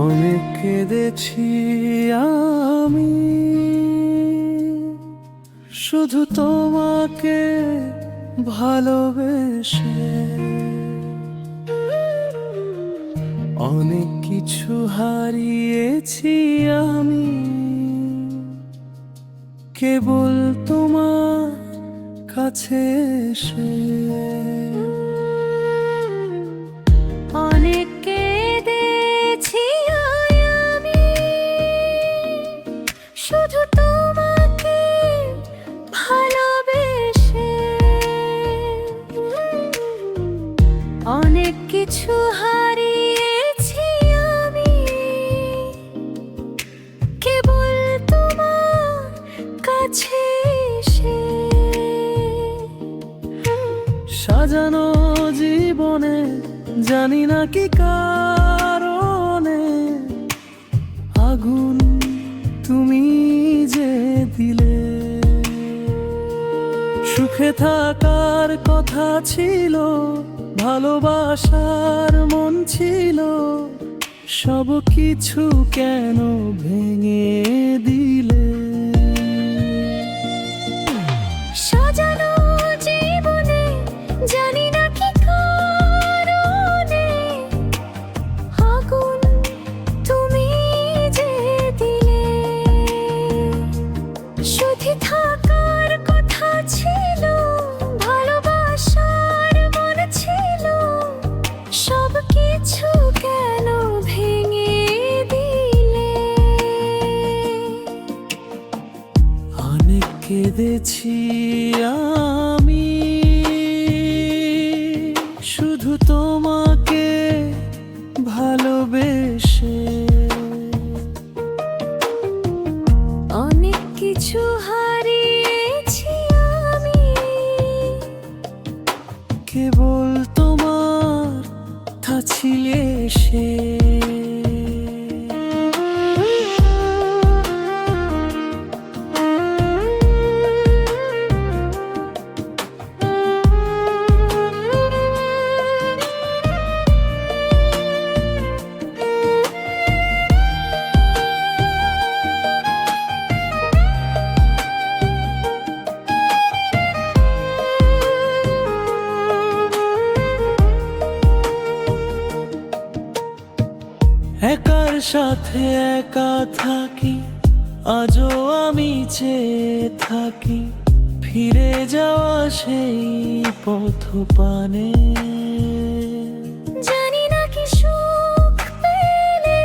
অনেক কেঁদেছি আমি, শুধু তোমাকে ভালোবেসে। অনেক কিছু হারিয়েছি আমি, কেবল তোমার কাছে এসে। অনেক কেঁদেছি আমি, শুধু তোমাকে ভালোবেসে। অনেক কিছু হারিয়েছি আমি, কেবল তোমার কাছে এসে। সাজানো জীবনে জানি না কি কারণে আগুন তুমি যে দিলে। সুখে থাকার কথা ছিল, ভালোবাসার মন ছিল, সব কিছু কেন ভেঙে দিলে? সাজানো জীবনে জানি না কি কারণে আগুন তুমি যে দিলে। শুধু থাকার কথা ছিল, ভালোবাসার মন ছিল, সব কিছু কেন ভেঙে দিলে? অনেক কেঁদেছি আমি, শুধু তোমাকে ভালোবেসে। অনেক কিছু হারিয়েছি আমি, কেবল তোমার কাছে এসে। একার সাথে একা থাকি, আজও আমি চেয়ে থাকি ফিরে যাওয়া সেই পথ পানে। জানি না কি সুখ পেলে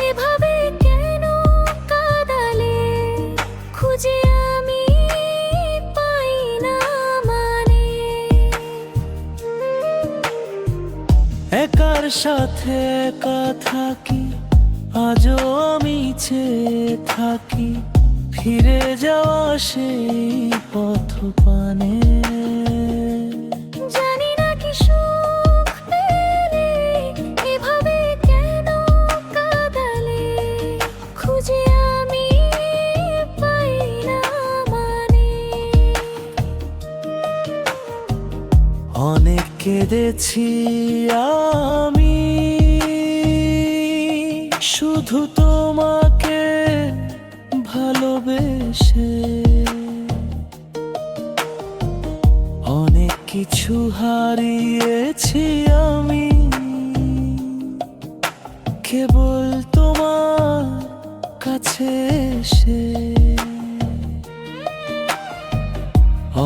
এভাবে কেন কাঁদালে। খুঁজে আমি পাই না মানে। একার সাথে একা থাকি, আজও আমি চেয়ে থাকি ফিরে যাওয়া সেই পথ পানে। জানি না কি সুখ পেলে এভাবে কেন কাঁদালে। খুঁজে আমি পাই না মানে। অনেক কেঁদেছি আমি, শুধু তোমাকে ভালোবেসে। অনেক কিছু হারিয়েছি আমি, কেবল তোমার কাছে এসে।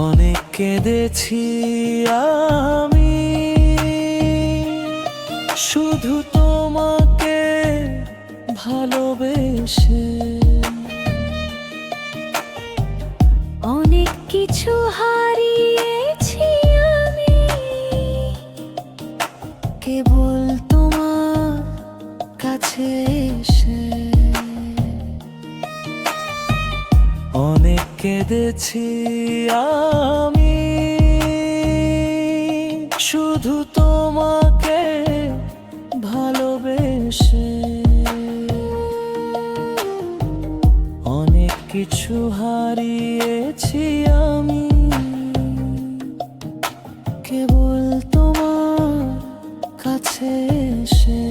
অনেক কেঁদেছি আমি, শুধু তোমাকে ভালোবেসে। অনেক কিছু হারিয়েছি আমি, কেবল তোমার কাছে এসে। অনেক কেঁদেছি আমি, শুধু তোমাকে ভালোবেসে। অনেক কিছু হারিয়েছি আমি, কেবল তোমার কাছে এসে।